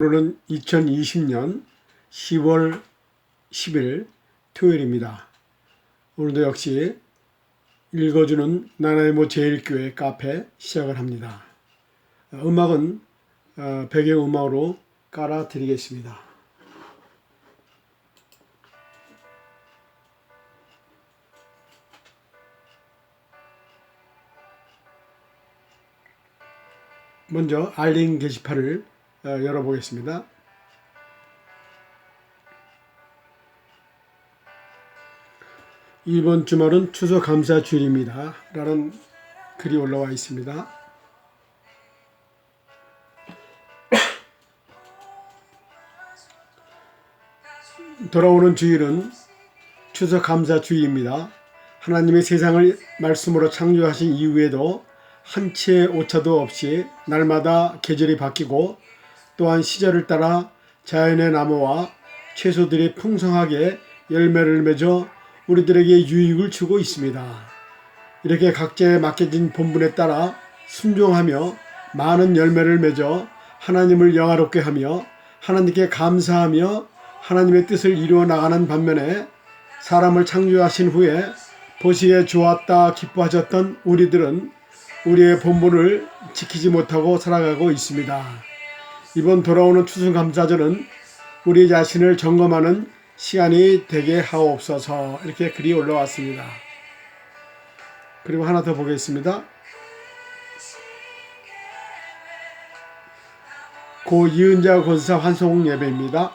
오늘은 2020년 10월 10일 토요일입니다. 오늘도 역시 읽어주는 나나이모 제일교회 카페 시작을 합니다. 음악은 배경음악으로 깔아드리겠습니다. 먼저 알림 게시판을 열어보겠습니다. 이번 주말은 추수감사주일입니다 라는 글이 올라와 있습니다. 돌아오는 주일은 추수감사주일입니다. 하나님의 세상을 말씀으로 창조하신 이후에도 한 채의 오차도 없이 날마다 계절이 바뀌고 또한 시절을 따라 자연의 나무와 채소들이 풍성하게 열매를 맺어 우리들에게 유익을 주고 있습니다. 이렇게 각자에 맡겨진 본분에 따라 순종하며 많은 열매를 맺어 하나님을 영화롭게 하며 하나님께 감사하며 하나님의 뜻을 이루어 나가는 반면에 사람을 창조하신 후에 보시기에 좋았다 기뻐하셨던 우리들은 우리의 본분을 지키지 못하고 살아가고 있습니다. 이번 돌아오는 추수감사절은 우리 자신을 점검하는 시간이 되게 하옵소서. 이렇게 글이 올라왔습니다. 그리고 하나 더 보겠습니다. 고 이은자 권사 환송 예배입니다.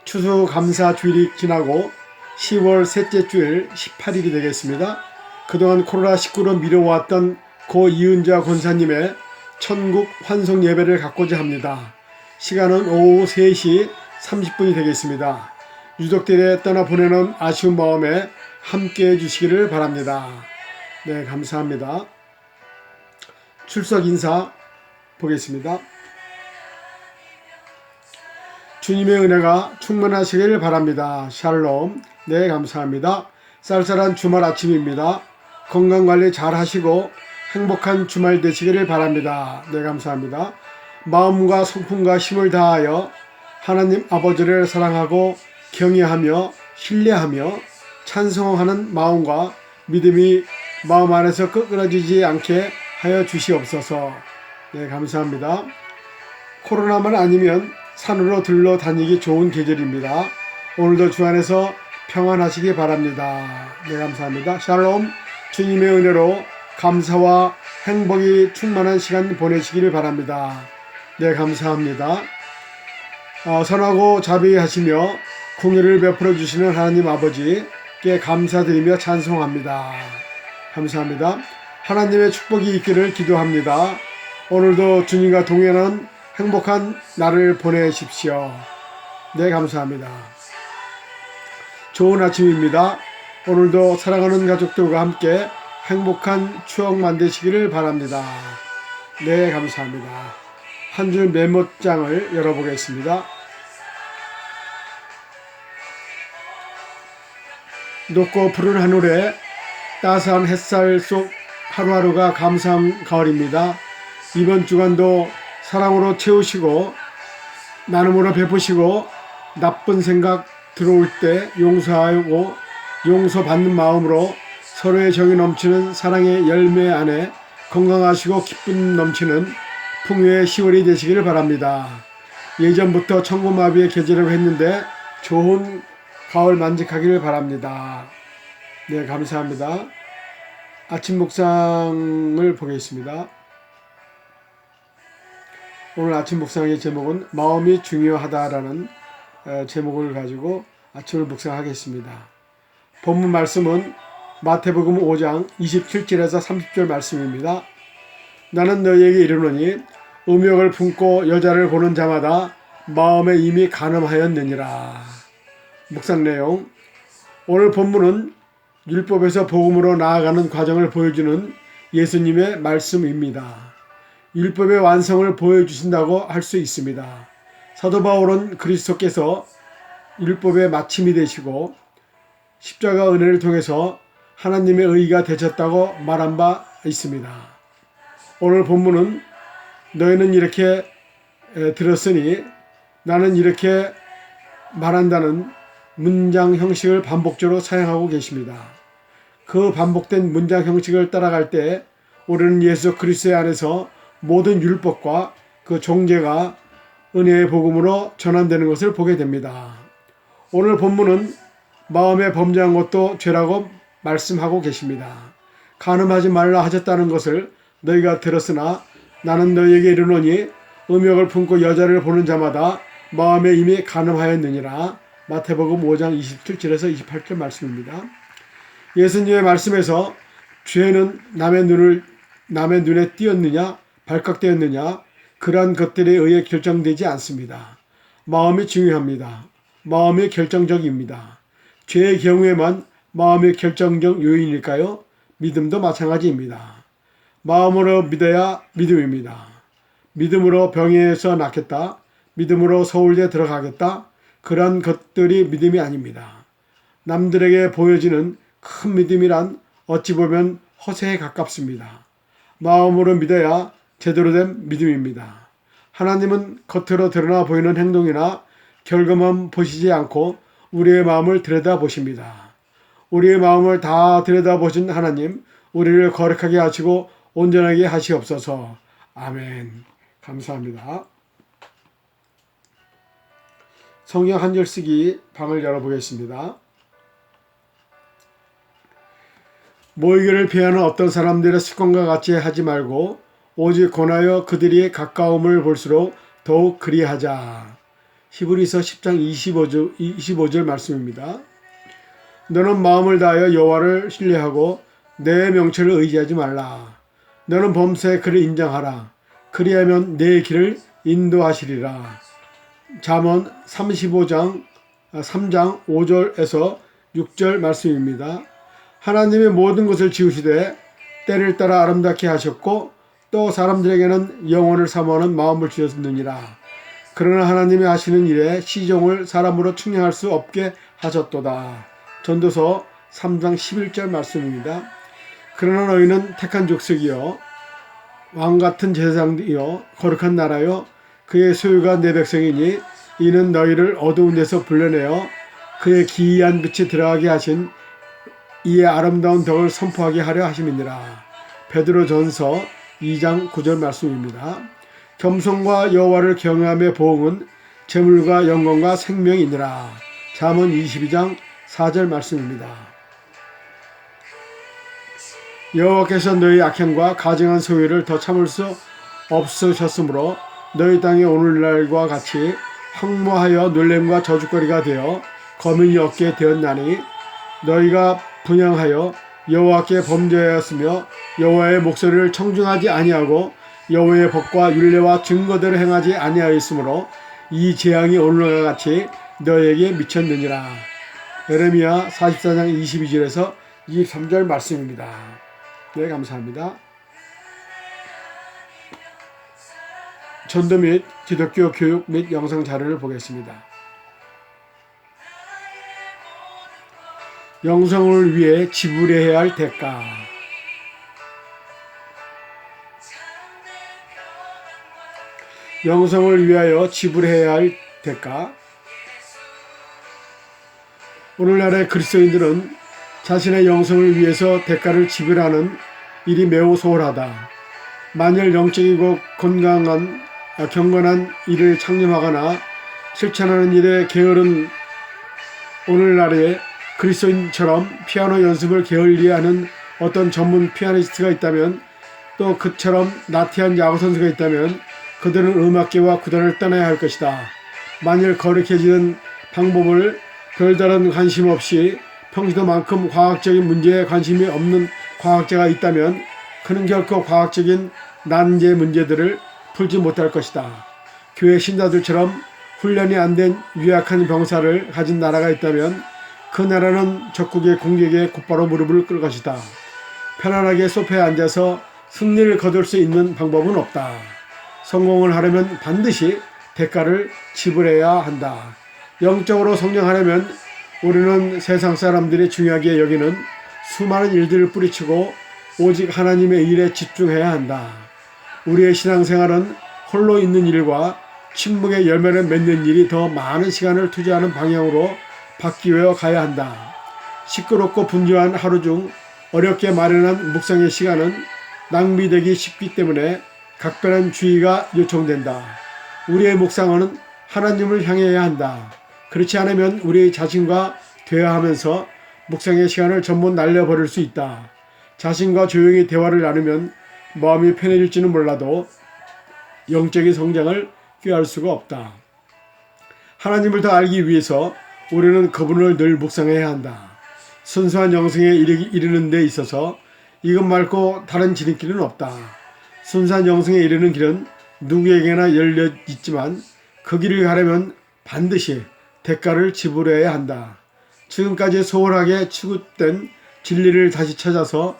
추수감사 주일이 지나고 10월 셋째 주일 18일이 되겠습니다. 그동안 코로나19로 미뤄왔던 고 이은자 권사님의 천국 환송 예배를 갖고자 합니다. 시간은 오후 3시 30분이 되겠습니다. 유족들에 떠나보내는 아쉬운 마음에 함께 해주시기를 바랍니다. 네, 감사합니다. 출석 인사 보겠습니다. 주님의 은혜가 충만하시기를 바랍니다. 샬롬. 네, 감사합니다. 쌀쌀한 주말 아침입니다. 건강관리 잘 하시고 행복한 주말 되시기를 바랍니다. 네, 감사합니다. 마음과 성품과 힘을 다하여 하나님 아버지를 사랑하고 경외하며 신뢰하며 찬송하는 마음과 믿음이 마음 안에서 끄그러지지 않게 하여 주시옵소서. 네, 감사합니다. 코로나만 아니면 산으로 들러 다니기 좋은 계절입니다. 오늘도 주 안에서 평안하시기 바랍니다. 네, 감사합니다. 샬롬. 주님의 은혜로 감사와 행복이 충만한 시간 보내시기를 바랍니다. 네, 감사합니다. 선하고 자비하시며 공의를 베풀어 주시는 하나님 아버지께 감사드리며 찬송합니다. 감사합니다. 하나님의 축복이 있기를 기도합니다. 오늘도 주님과 동행하는 행복한 날을 보내십시오. 네, 감사합니다. 좋은 아침입니다. 오늘도 사랑하는 가족들과 함께 행복한 추억 만드시기를 바랍니다. 네, 감사합니다. 한 줄 메모장을 열어보겠습니다. 높고 푸른 하늘에 따스한 햇살 속 하루하루가 감사한 가을입니다. 이번 주간도 사랑으로 채우시고 나눔으로 베푸시고 나쁜 생각 들어올 때 용서하고 용서받는 마음으로 서로의 정이 넘치는 사랑의 열매 안에 건강하시고 기쁨 넘치는 풍요의 10월이 되시기를 바랍니다. 예전부터 천고마비의 계절이라고 했는데 좋은 가을 만끽하기를 바랍니다. 네, 감사합니다. 아침 묵상을 보겠습니다. 오늘 아침 묵상의 제목은 마음이 중요하다라는 제목을 가지고 아침을 묵상하겠습니다. 본문 말씀은 마태복음 5장 27절에서 30절 말씀입니다. 나는 너희에게 이르노니 음욕을 품고 여자를 보는 자마다 마음에 이미 간음하였느니라. 묵상 내용. 오늘 본문은 율법에서 복음으로 나아가는 과정을 보여주는 예수님의 말씀입니다. 율법의 완성을 보여주신다고 할 수 있습니다. 사도 바울은 그리스도께서 율법의 마침이 되시고 십자가 은혜를 통해서 하나님의 의가 되셨다고 말한 바 있습니다. 오늘 본문은 너희는 이렇게 들었으니 나는 이렇게 말한다는 문장 형식을 반복적으로 사용하고 계십니다. 그 반복된 문장 형식을 따라갈 때 우리는 예수 그리스도 안에서 모든 율법과 그 종제가 은혜의 복음으로 전환되는 것을 보게 됩니다. 오늘 본문은 마음에 범죄한 것도 죄라고 말씀하고 계십니다. 간음하지 말라 하셨다는 것을 너희가 들었으나 나는 너희에게 이르노니 음욕을 품고 여자를 보는 자마다 마음에 이미 간음하였느니라. 마태복음 5장 27절에서 28절 말씀입니다. 예수님의 말씀에서 죄는 남의 눈에 띄었느냐 발각되었느냐 그러한 것들에 의해 결정되지 않습니다. 마음이 중요합니다. 마음이 결정적입니다. 죄의 경우에만 마음이 결정적 요인일까요? 믿음도 마찬가지입니다. 마음으로 믿어야 믿음입니다. 믿음으로 병에서 낫겠다. 믿음으로 서울대 들어가겠다. 그런 것들이 믿음이 아닙니다. 남들에게 보여지는 큰 믿음이란 어찌 보면 허세에 가깝습니다. 마음으로 믿어야 제대로 된 믿음입니다. 하나님은 겉으로 드러나 보이는 행동이나 결과만 보시지 않고 우리의 마음을 들여다보십니다. 우리의 마음을 다 들여다보신 하나님, 우리를 거룩하게 하시고 온전하게 하시옵소서. 아멘. 감사합니다. 성경 한 절 쓰기 방을 열어보겠습니다. 모이기를 피하는 어떤 사람들의 습관과 같이 하지 말고 오직 권하여 그들이 가까움을 볼수록 더욱 그리하자. 히브리서 10장 25절 말씀입니다. 너는 마음을 다하여 여호와를 신뢰하고 내 명철을 의지하지 말라. 너는 범사에 그를 인정하라. 그리하면 내 길을 인도하시리라. 잠언 35장 3장 5절에서 6절 말씀입니다. 하나님의 모든 것을 지으시되 때를 따라 아름답게 하셨고 또 사람들에게는 영혼을 사모하는 마음을 주셨느니라. 그러나 하나님이 하시는 일에 시종을 사람으로 측량할 수 없게 하셨도다. 전도서 3장 11절 말씀입니다. 그러나 너희는 택한 족속이요 왕같은 제사장이요 거룩한 나라요 그의 소유가 내 백성이니 이는 너희를 어두운 데서 불러내어 그의 기이한 빛에 들어가게 하신 이의 아름다운 덕을 선포하게 하려 하심이니라. 베드로전서 2장 9절 말씀입니다. 겸손과 여호와를 경외함의 보응은 재물과 영광과 생명이니라. 잠언 22장 4절 말씀입니다. 여호와께서 너희 악행과 가증한 소유를 더 참을 수 없으셨으므로 너희 땅이 오늘날과 같이 황무하여 놀램과 저주거리가 되어 거민이 없게 되었나니 너희가 분향하여 여호와께 범죄하였으며 여호와의 목소리를 청중하지 아니하고 여호와의 법과 율례와 증거대로 행하지 아니하였으므로 이 재앙이 오늘과 같이 너희에게 미쳤느니라. 예레미야 44장 22절에서 23절 말씀입니다. 네, 감사합니다. 전도 및 기독교 교육 및 영상 자료를 보겠습니다. 영성을 위해 지불해야 할 대가. 영성을 위하여 지불해야 할 대가. 오늘날의 그리스도인들은 자신의 영성을 위해서 대가를 지불하는 일이 매우 소홀하다. 만일 영적이고 경건한 일을 창념하거나 실천하는 일에 게으른 오늘날의 그리스도인처럼 피아노 연습을 게을리하는 어떤 전문 피아니스트가 있다면 또 그처럼 나태한 야구선수가 있다면 그들은 음악계와 구단을 떠나야 할 것이다. 만일 거룩해지는 방법을 별다른 관심 없이 평소만큼 과학적인 문제에 관심이 없는 과학자가 있다면 그는 결코 과학적인 난제 문제들을 풀지 못할 것이다. 교회 신자들처럼 훈련이 안 된 유약한 병사를 가진 나라가 있다면 그 나라는 적국의 공격에 곧바로 무릎을 꿇을 것이다. 편안하게 소파에 앉아서 승리를 거둘 수 있는 방법은 없다. 성공을 하려면 반드시 대가를 지불해야 한다. 영적으로 성장하려면 우리는 세상 사람들이 중요하게 여기는 수많은 일들을 뿌리치고 오직 하나님의 일에 집중해야 한다. 우리의 신앙생활은 홀로 있는 일과 침묵의 열매를 맺는 일이 더 많은 시간을 투자하는 방향으로 바뀌어 가야 한다. 시끄럽고 분주한 하루 중 어렵게 마련한 묵상의 시간은 낭비되기 쉽기 때문에 각별한 주의가 요청된다. 우리의 묵상은 하나님을 향해야 한다. 그렇지 않으면 우리 자신과 대화하면서 묵상의 시간을 전부 날려버릴 수 있다. 자신과 조용히 대화를 나누면 마음이 편해질지는 몰라도 영적인 성장을 꾀할 수가 없다. 하나님을 더 알기 위해서 우리는 그분을 늘 묵상해야 한다. 순수한 영성에 이르는 데 있어서 이것 말고 다른 지름길은 없다. 순수한 영성에 이르는 길은 누구에게나 열려 있지만 그 길을 가려면 반드시 대가를 지불해야 한다. 지금까지 소홀하게 취급된 진리를 다시 찾아서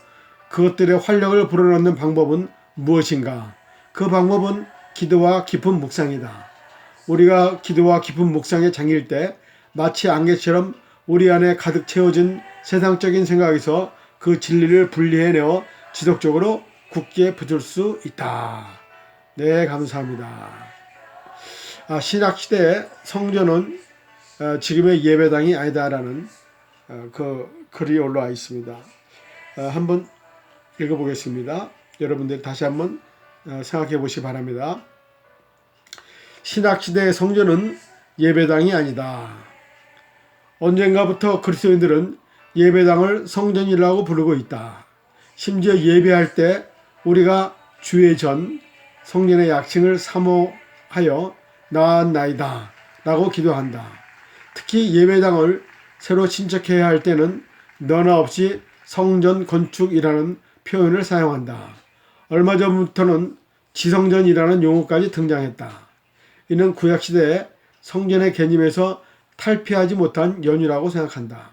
그것들의 활력을 불어넣는 방법은 무엇인가? 그 방법은 기도와 깊은 묵상이다. 우리가 기도와 깊은 묵상에 잠길 때 마치 안개처럼 우리 안에 가득 채워진 세상적인 생각에서 그 진리를 분리해내어 지속적으로 굳게 붙을 수 있다. 네, 감사합니다. 신약시대의 성전은 지금의 예배당이 아니다라는 그 글이 올라와 있습니다. 한번 읽어보겠습니다. 여러분들 다시 한번 생각해 보시기 바랍니다. 신약시대의 성전은 예배당이 아니다. 언젠가부터 그리스도인들은 예배당을 성전이라고 부르고 있다. 심지어 예배할 때 우리가 주의 전 성전의 약칭을 사모하여 나았나이다 라고 기도한다. 특히 예배당을 새로 신축해야 할 때는 너나 없이 성전 건축이라는 표현을 사용한다. 얼마 전부터는 지성전이라는 용어까지 등장했다. 이는 구약시대의 성전의 개념에서 탈피하지 못한 연유라고 생각한다.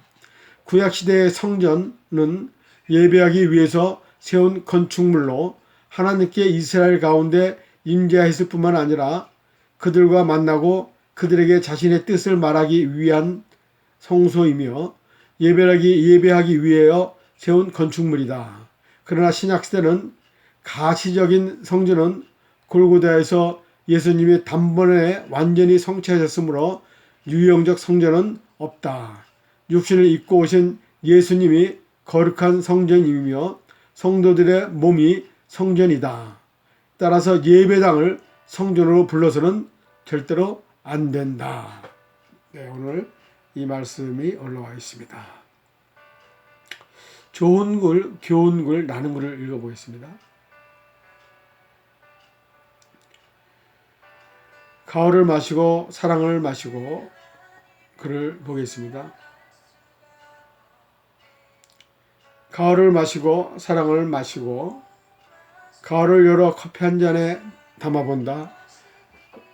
구약시대의 성전은 예배하기 위해서 세운 건축물로 하나님께 이스라엘 가운데 임재했을 뿐만 아니라 그들과 만나고 그들에게 자신의 뜻을 말하기 위한 성소이며 예배하기 위하여 세운 건축물이다. 그러나 신약시대는 가시적인 성전은 골고다에서 예수님이 단번에 완전히 성취하셨으므로 유형적 성전은 없다. 육신을 입고 오신 예수님이 거룩한 성전이며 성도들의 몸이 성전이다. 따라서 예배당을 성전으로 불러서는 절대로 안 된다. 네, 오늘 이 말씀이 올라와 있습니다. 좋은 글, 교훈 글, 나눈 글을 읽어보겠습니다. 가을을 마시고 사랑을 마시고 글을 보겠습니다. 가을을 마시고 사랑을 마시고 가을을 열어 커피 한 잔에 담아본다.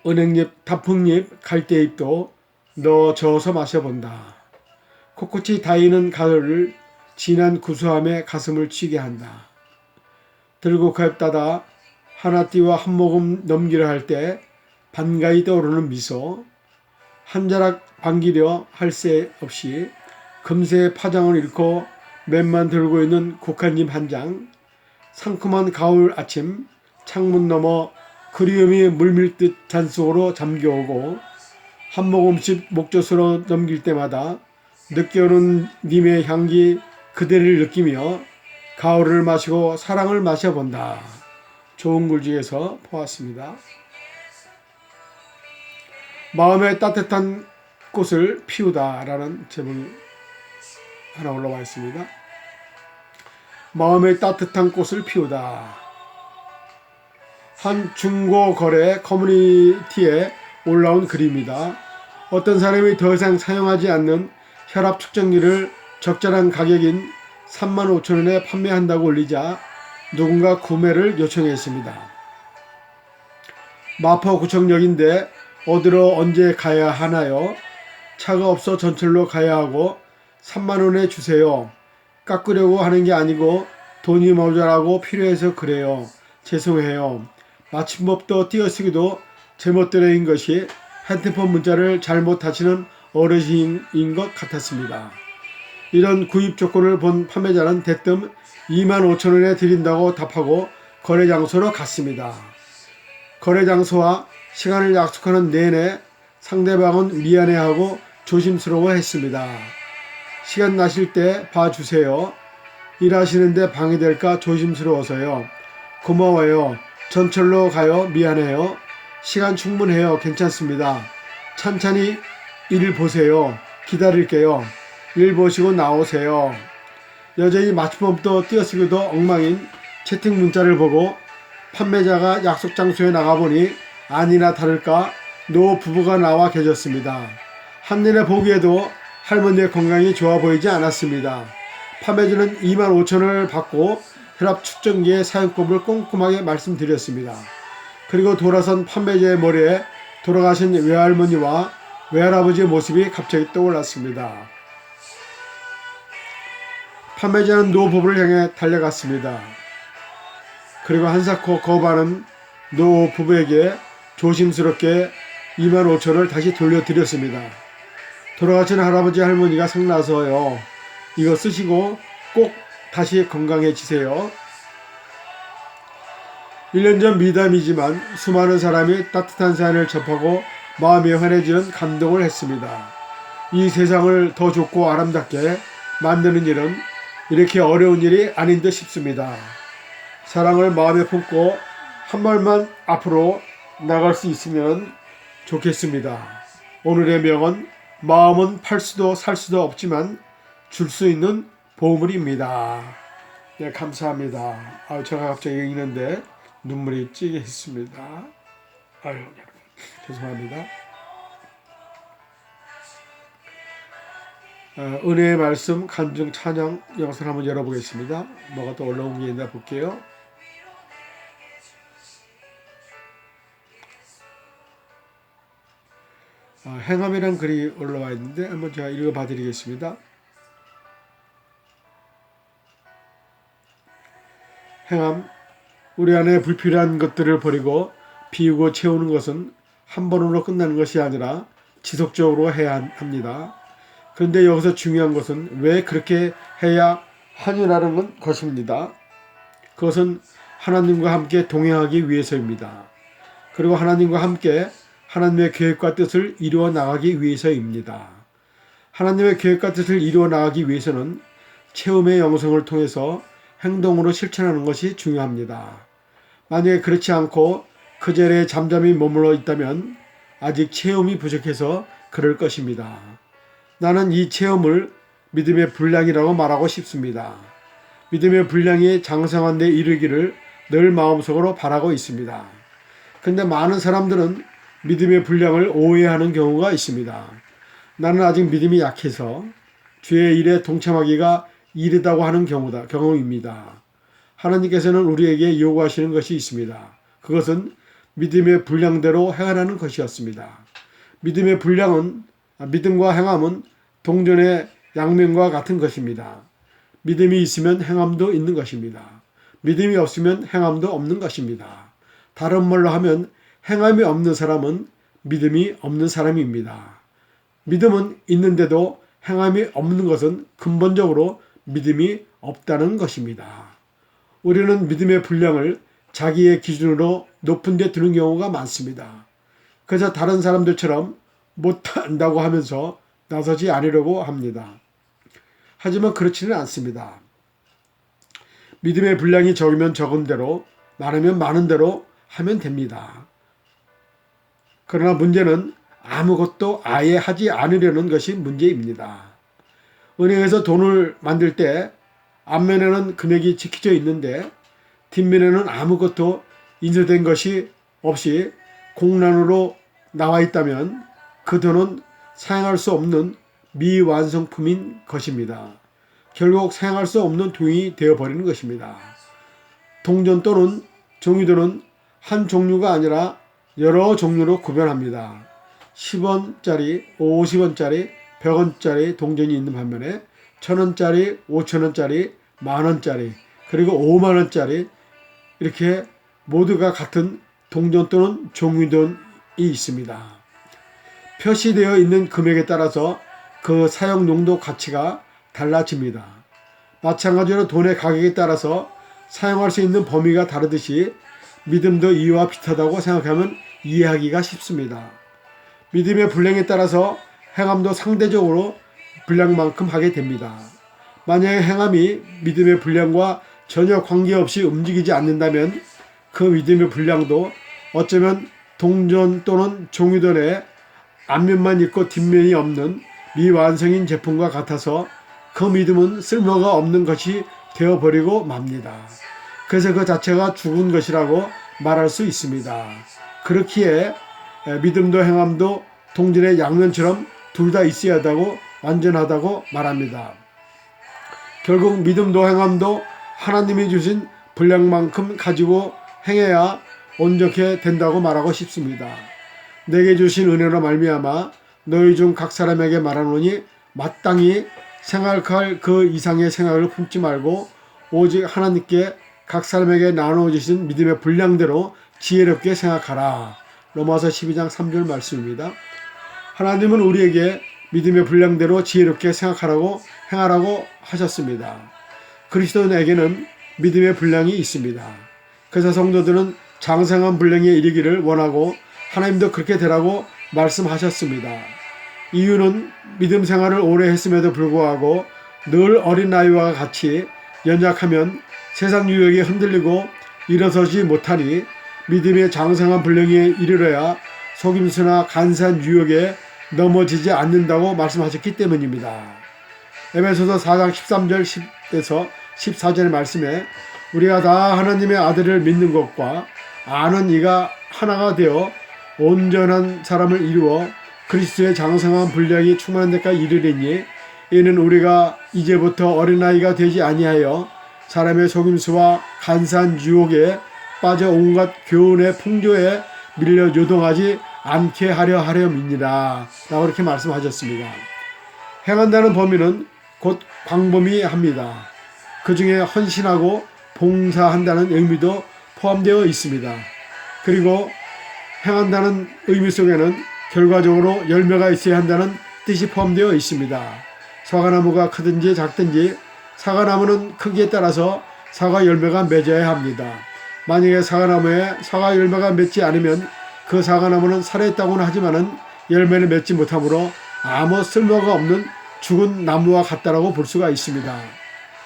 은행잎, 단풍잎, 갈대잎도 넣어 저어서 마셔본다. 코끝이 다이는 가을을 진한 구수함에 가슴을 치게 한다. 들국화잎 따다 하나띠와 한 모금 넘기려 할 때 반가이 떠오르는 미소, 한 자락 반기려 할 새 없이 금세 파장을 잃고 맨만 들고 있는 국화잎 한 장, 상큼한 가을 아침 창문 너머 그리움이 물밀듯 잔속으로 잠겨오고 한 모금씩 목젖으로 넘길 때마다 느껴오는 님의 향기 그대를 느끼며 가을을 마시고 사랑을 마셔본다. 좋은 글 중에서 보았습니다. 마음의 따뜻한 꽃을 피우다 라는 제목이 하나 올라와 있습니다. 마음의 따뜻한 꽃을 피우다. 한 중고거래 커뮤니티에 올라온 글입니다. 어떤 사람이 더 이상 사용하지 않는 혈압 측정기를 적절한 가격인 35,000원에 판매한다고 올리자 누군가 구매를 요청했습니다. 마포구청역인데 어디로 언제 가야 하나요? 차가 없어 전철로 가야 하고 3만원에 주세요. 깎으려고 하는 게 아니고 돈이 모자라고 필요해서 그래요. 죄송해요. 마침법도 띄어쓰기도 제멋대로인 것이 핸드폰 문자를 잘못하시는 어르신인 것 같았습니다. 이런 구입 조건을 본 판매자는 대뜸 25,000원에 드린다고 답하고 거래 장소로 갔습니다. 거래 장소와 시간을 약속하는 내내 상대방은 미안해하고 조심스러워했습니다. 시간 나실 때 봐주세요. 일하시는데 방해될까 조심스러워서요. 고마워요. 전철로 가요. 미안해요. 시간 충분해요. 괜찮습니다. 찬찬히 일 보세요. 기다릴게요. 일 보시고 나오세요. 여전히 맞춤법도 띄어쓰기도 엉망인 채팅 문자를 보고 판매자가 약속 장소에 나가보니 아니나 다를까 노 부부가 나와 계셨습니다. 한눈에 보기에도 할머니의 건강이 좋아 보이지 않았습니다. 판매자는 25,000원을 받고 혈압 측정기의 사용법을 꼼꼼하게 말씀드렸습니다. 그리고 돌아선 판매자의 머리에 돌아가신 외할머니와 외할아버지의 모습이 갑자기 떠올랐습니다. 판매자는 노 부부를 향해 달려갔습니다. 그리고 한사코 거반은 노 부부에게 조심스럽게 25,000원을 다시 돌려드렸습니다. 돌아가신 할아버지 할머니가 성나서요. 이거 쓰시고 꼭 다시 건강해지세요. 1년 전 미담이지만 수많은 사람이 따뜻한 사연을 접하고 마음이 환해지는 감동을 했습니다. 이 세상을 더 좋고 아름답게 만드는 일은 이렇게 어려운 일이 아닌 듯 싶습니다. 사랑을 마음에 품고 한 발만 앞으로 나갈 수 있으면 좋겠습니다. 오늘의 명언, 마음은 팔 수도 살 수도 없지만 줄 수 있는 보물입니다. 네, 감사합니다. 제가 갑자기 읽는데 눈물이 찌게 했습니다. 여러분 죄송합니다. 은혜의 말씀 간증 찬양 영상을 한번 열어보겠습니다. 뭐가 또 올라온 게 있나 볼게요. 행함이란 글이 올라와 있는데 한번 제가 읽어봐 드리겠습니다. 행함, 우리 안에 불필요한 것들을 버리고 비우고 채우는 것은 한 번으로 끝나는 것이 아니라 지속적으로 해야 합니다. 그런데 여기서 중요한 것은 왜 그렇게 해야 하느라는 것입니다. 그것은 하나님과 함께 동행하기 위해서입니다. 그리고 하나님과 함께 하나님의 계획과 뜻을 이루어 나가기 위해서입니다. 하나님의 계획과 뜻을 이루어 나가기 위해서는 체험의 영성을 통해서 행동으로 실천하는 것이 중요합니다. 만약에 그렇지 않고 그 자리에 잠잠히 머물러 있다면 아직 체험이 부족해서 그럴 것입니다. 나는 이 체험을 믿음의 분량이라고 말하고 싶습니다. 믿음의 분량이 장성한 데 이르기를 늘 마음속으로 바라고 있습니다. 그런데 많은 사람들은 믿음의 분량을 오해하는 경우가 있습니다. 나는 아직 믿음이 약해서 주의 일에 동참하기가 이르다고 하는 경우입니다. 하나님께서는 우리에게 요구하시는 것이 있습니다. 그것은 믿음의 분량대로 행하라는 것이었습니다. 믿음과 행함은 동전의 양면과 같은 것입니다. 믿음이 있으면 행함도 있는 것입니다. 믿음이 없으면 행함도 없는 것입니다. 다른 말로 하면 행함이 없는 사람은 믿음이 없는 사람입니다. 믿음은 있는데도 행함이 없는 것은 근본적으로 믿음이 없다는 것입니다. 우리는 믿음의 분량을 자기의 기준으로 높은 데 두는 경우가 많습니다. 그래서 다른 사람들처럼 못한다고 하면서 나서지 않으려고 합니다. 하지만 그렇지는 않습니다. 믿음의 분량이 적으면 적은 대로, 많으면 많은 대로 하면 됩니다. 그러나 문제는 아무것도 아예 하지 않으려는 것이 문제입니다. 은행에서 돈을 만들 때 앞면에는 금액이 찍혀져 있는데 뒷면에는 아무것도 인쇄된 것이 없이 공란으로 나와 있다면 그 돈은 사용할 수 없는 미완성품인 것입니다. 결국 사용할 수 없는 돈이 되어버리는 것입니다. 동전 또는 종이돈은 한 종류가 아니라 여러 종류로 구별합니다. 10원짜리, 50원짜리, 100원짜리 동전이 있는 반면에 1000원짜리, 5000원짜리, 만원짜리, 그리고 5만원짜리 이렇게 모두가 같은 동전 또는 종이돈이 있습니다. 표시되어 있는 금액에 따라서 그 사용 용도 가치가 달라집니다. 마찬가지로 돈의 가격에 따라서 사용할 수 있는 범위가 다르듯이 믿음도 이와 비슷하다고 생각하면 이해하기가 쉽습니다. 믿음의 분량에 따라서 행함도 상대적으로 분량만큼 하게 됩니다. 만약에 행함이 믿음의 분량과 전혀 관계없이 움직이지 않는다면 그 믿음의 분량도 어쩌면 동전 또는 종이돈의 앞면만 있고 뒷면이 없는 미완성인 제품과 같아서 그 믿음은 쓸모가 없는 것이 되어버리고 맙니다. 그래서 그 자체가 죽은 것이라고 말할 수 있습니다. 그렇기에 믿음도 행함도 동전의 양면처럼 둘 다 있어야 한다고 완전하다고 말합니다. 결국 믿음도 행함도 하나님이 주신 분량만큼 가지고 행해야 온전케 된다고 말하고 싶습니다. 내게 주신 은혜로 말미암아 너희 중 각 사람에게 말하노니 마땅히 생각할 그 이상의 생각을 품지 말고 오직 하나님께 각 사람에게 나누어 주신 믿음의 분량대로 지혜롭게 생각하라. 로마서 12장 3절 말씀입니다. 하나님은 우리에게 믿음의 분량대로 지혜롭게 생각하라고 행하라고 하셨습니다. 그리스도인에게는 믿음의 분량이 있습니다. 그래서 성도들은 장성한 분량에 이르기를 원하고 하나님도 그렇게 되라고 말씀하셨습니다. 이유는 믿음 생활을 오래 했음에도 불구하고 늘 어린아이와 같이 연약하면 세상 유혹에 흔들리고 일어서지 못하니 믿음의 장성한 분량에 이르러야 속임수나 간사한 유혹에 넘어지지 않는다고 말씀하셨기 때문입니다. 에베소서 4장 13절 10에서 14절의 말씀에 우리가 다 하나님의 아들을 믿는 것과 아는 이가 하나가 되어 온전한 사람을 이루어 그리스도의 장성한 분량이 충만한 데까지 이르리니 이는 우리가 이제부터 어린아이가 되지 아니하여 사람의 속임수와 간사한 유혹에 빠져 온갖 교훈의 풍조에 밀려 요동하지 않게 하려 함이니라 라고 이렇게 말씀하셨습니다. 행한다는 범위는 곧 광범위합니다. 그 중에 헌신하고 봉사한다는 의미도 포함되어 있습니다. 그리고 행한다는 의미 속에는 결과적으로 열매가 있어야 한다는 뜻이 포함되어 있습니다. 사과나무가 크든지 작든지 사과나무는 크기에 따라서 사과 열매가 맺어야 합니다. 만약에 사과나무에 사과 열매가 맺지 않으면 그 사과나무는 살아있다고는 하지만은 열매를 맺지 못하므로 아무 쓸모가 없는 죽은 나무와 같다라고 볼 수가 있습니다.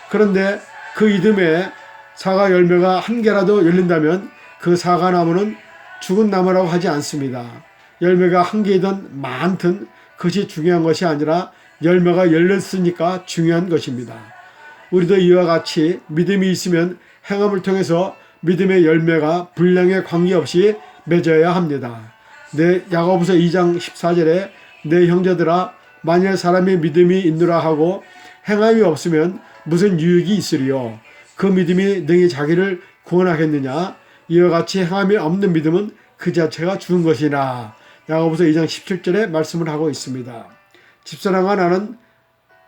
그런데 그 이듬해 사과 열매가 한 개라도 열린다면 그 사과나무는 죽은 나무라고 하지 않습니다. 열매가 한 개이든 많든 그것이 중요한 것이 아니라 열매가 열렸으니까 중요한 것입니다. 우리도 이와 같이 믿음이 있으면 행함을 통해서 믿음의 열매가 분량에 관계없이 맺어야 합니다. 야고보서 2장 14절에 내 형제들아 만일 사람이 믿음이 있노라 하고 행함이 없으면 무슨 유익이 있으리요. 그 믿음이 능히 자기를 구원하겠느냐. 이와 같이 행함이 없는 믿음은 그 자체가 죽은 것이나. 야고보서 2장 17절에 말씀을 하고 있습니다. 집사람과 나는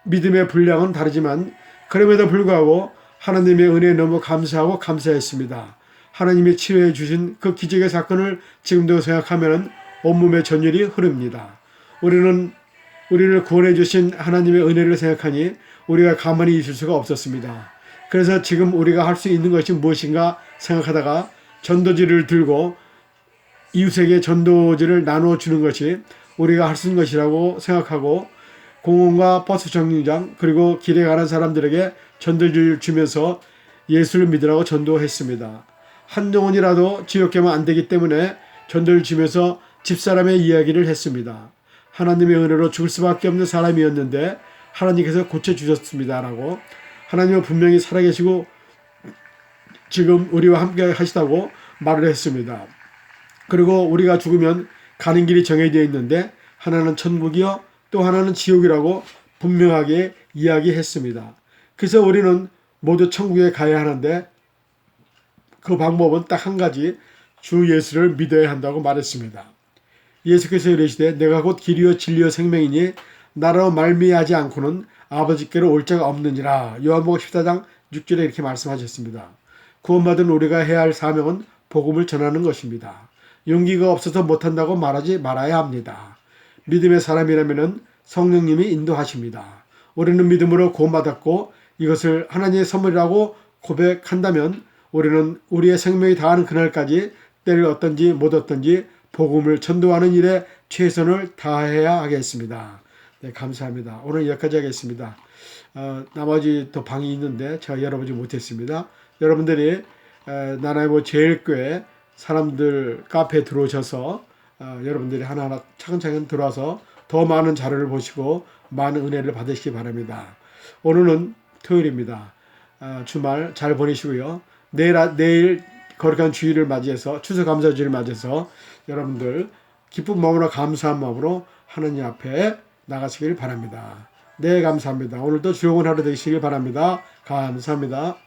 믿음의 분량은 다르지만 그럼에도 불구하고 하나님의 은혜에 너무 감사하고 감사했습니다. 하나님이 치료해 주신 그 기적의 사건을 지금도 생각하면 온몸에 전율이 흐릅니다. 우리를 구원해 주신 하나님의 은혜를 생각하니 우리가 가만히 있을 수가 없었습니다. 그래서 지금 우리가 할 수 있는 것이 무엇인가 생각하다가 전도지를 들고 이웃에게 전도지를 나누어 주는 것이 우리가 할 수 있는 것이라고 생각하고 공원과 버스 정류장 그리고 길에 가는 사람들에게 전도지를 주면서 예수를 믿으라고 전도했습니다. 한 영혼이라도 지옥되면 안 되기 때문에 전도를 주면서 집사람의 이야기를 했습니다. 하나님의 은혜로 죽을 수밖에 없는 사람이었는데 하나님께서 고쳐주셨습니다라고 하나님은 분명히 살아계시고 지금 우리와 함께 하시다고 말을 했습니다. 그리고 우리가 죽으면 가는 길이 정해져 있는데 하나는 천국이요 또 하나는 지옥이라고 분명하게 이야기했습니다. 그래서 우리는 모두 천국에 가야 하는데 그 방법은 딱 한 가지 주 예수를 믿어야 한다고 말했습니다. 예수께서 이르시되 내가 곧 길이요 진리요 생명이니 나로 말미하지 않고는 아버지께로 올 자가 없느니라. 요한복음 14장 6절에 이렇게 말씀하셨습니다. 구원받은 우리가 해야 할 사명은 복음을 전하는 것입니다. 용기가 없어서 못한다고 말하지 말아야 합니다. 믿음의 사람이라면 성령님이 인도하십니다. 우리는 믿음으로 구원받았고 이것을 하나님의 선물이라고 고백한다면 우리는 우리의 생명이 다하는 그날까지 때를 얻든지 못 얻든지 복음을 전도하는 일에 최선을 다해야 하겠습니다. 네, 감사합니다. 오늘 여기까지 하겠습니다. 나머지 또 방이 있는데 제가 열어보지 못했습니다. 여러분들이 나나이모 제일교회 사람들 카페에 들어오셔서 여러분들이 하나하나 차근차근 들어와서 더 많은 자료를 보시고 많은 은혜를 받으시기 바랍니다. 오늘은 토요일입니다. 주말 잘 보내시고요. 내일 거룩한 주일을 맞이해서 추수감사주일을 맞이해서 여러분들 기쁜 마음으로 감사한 마음으로 하나님 앞에 나가시길 바랍니다. 네, 감사합니다. 오늘도 즐거운 하루 되시길 바랍니다. 감사합니다.